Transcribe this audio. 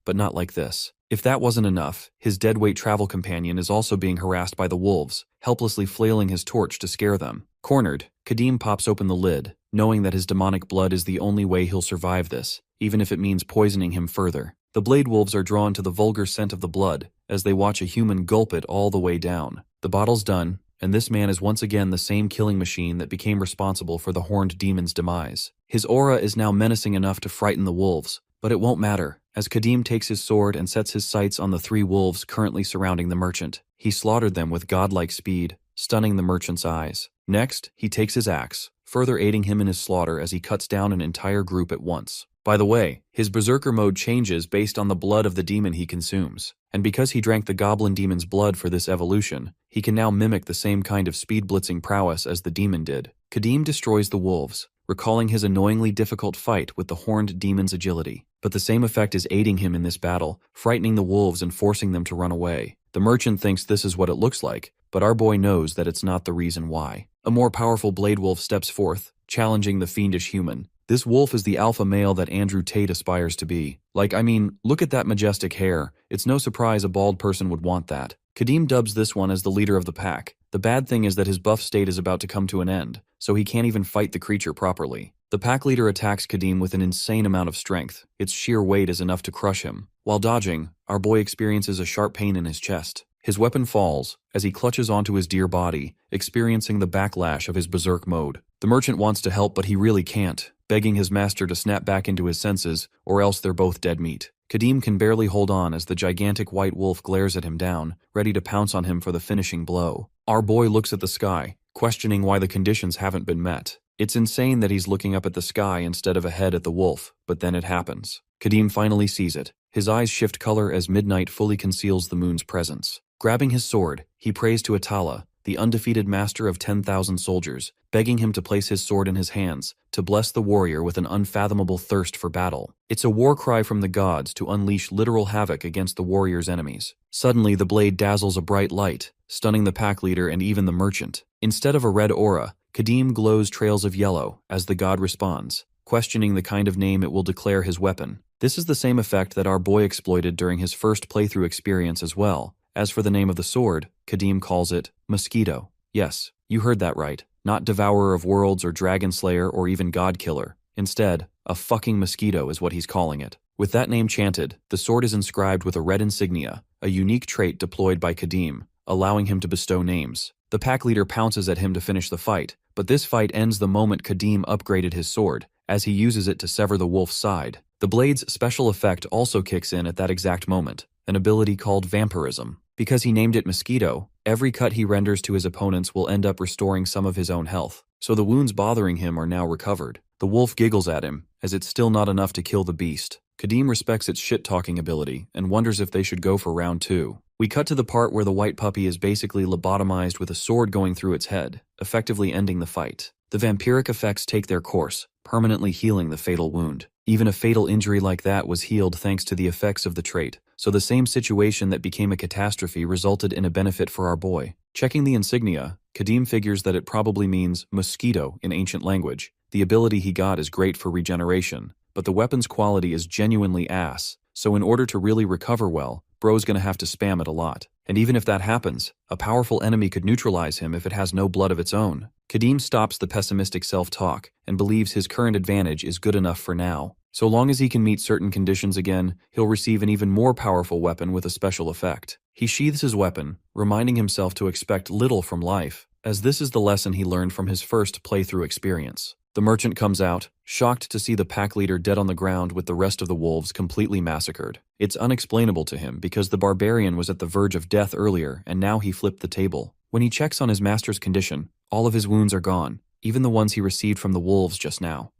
but not like this. If that wasn't enough, his deadweight travel companion is also being harassed by the wolves, helplessly flailing his torch to scare them. Cornered, Kadim pops open the lid, knowing that his demonic blood is the only way he'll survive this, even if it means poisoning him further. The blade wolves are drawn to the vulgar scent of the blood as they watch a human gulp it all the way down. The bottle's done, and this man is once again the same killing machine that became responsible for the horned demon's demise. His aura is now menacing enough to frighten the wolves, but it won't matter, as Kadim takes his sword and sets his sights on the 3 wolves currently surrounding the merchant. He slaughtered them with godlike speed, stunning the merchant's eyes. Next, he takes his axe, further aiding him in his slaughter as he cuts down an entire group at once. By the way, his Berserker mode changes based on the blood of the demon he consumes, and because he drank the goblin demon's blood for this evolution, he can now mimic the same kind of speed-blitzing prowess as the demon did. Kadim destroys the wolves, recalling his annoyingly difficult fight with the horned demon's agility. But the same effect is aiding him in this battle, frightening the wolves and forcing them to run away. The merchant thinks this is what it looks like, but our boy knows that it's not the reason why. A more powerful blade wolf steps forth, challenging the fiendish human. This wolf is the alpha male that Andrew Tate aspires to be. Look at that majestic hair. It's no surprise a bald person would want that. Kadim dubs this one as the leader of the pack. The bad thing is that his buff state is about to come to an end, so he can't even fight the creature properly. The pack leader attacks Kadim with an insane amount of strength. Its sheer weight is enough to crush him. While dodging, our boy experiences a sharp pain in his chest. His weapon falls as he clutches onto his dear body, experiencing the backlash of his berserk mode. The merchant wants to help, but he really can't, begging his master to snap back into his senses, or else they're both dead meat. Kadim can barely hold on as the gigantic white wolf glares at him down, ready to pounce on him for the finishing blow. Our boy looks at the sky, questioning why the conditions haven't been met. It's insane that he's looking up at the sky instead of ahead at the wolf, but then it happens. Kadim finally sees it. His eyes shift color as midnight fully conceals the moon's presence. Grabbing his sword, he prays to Atala, the undefeated master of 10,000 soldiers, begging him to place his sword in his hands, to bless the warrior with an unfathomable thirst for battle. It's a war cry from the gods to unleash literal havoc against the warrior's enemies. Suddenly, the blade dazzles a bright light, stunning the pack leader and even the merchant. Instead of a red aura, Kadim glows trails of yellow as the god responds, questioning the kind of name it will declare his weapon. This is the same effect that our boy exploited during his first playthrough experience as well. As for the name of the sword, Kadim calls it Mosquito. Yes, you heard that right. Not Devourer of Worlds or Dragon Slayer or even God Killer. Instead, a fucking mosquito is what he's calling it. With that name chanted, the sword is inscribed with a red insignia, a unique trait deployed by Kadim, allowing him to bestow names. The pack leader pounces at him to finish the fight, but this fight ends the moment Kadim upgraded his sword, as he uses it to sever the wolf's side. The blade's special effect also kicks in at that exact moment, an ability called Vampirism. Because he named it Mosquito, every cut he renders to his opponents will end up restoring some of his own health, so the wounds bothering him are now recovered. The wolf giggles at him, as it's still not enough to kill the beast. Kadim respects its shit-talking ability, and wonders if they should go for round 2. We cut to the part where the white puppy is basically lobotomized with a sword going through its head, effectively ending the fight. The vampiric effects take their course, permanently healing the fatal wound. Even a fatal injury like that was healed thanks to the effects of the trait, so the same situation that became a catastrophe resulted in a benefit for our boy. Checking the insignia, Kadim figures that it probably means mosquito in ancient language. The ability he got is great for regeneration, but the weapon's quality is genuinely ass, so in order to really recover well, bro's gonna have to spam it a lot. And even if that happens, a powerful enemy could neutralize him if it has no blood of its own. Kadim stops the pessimistic self-talk and believes his current advantage is good enough for now. So long as he can meet certain conditions again, he'll receive an even more powerful weapon with a special effect. He sheathes his weapon, reminding himself to expect little from life, as this is the lesson he learned from his first playthrough experience. The merchant comes out, shocked to see the pack leader dead on the ground with the rest of the wolves completely massacred. It's unexplainable to him because the barbarian was at the verge of death earlier and now he flipped the table. When he checks on his master's condition, all of his wounds are gone, even the ones he received from the wolves just now.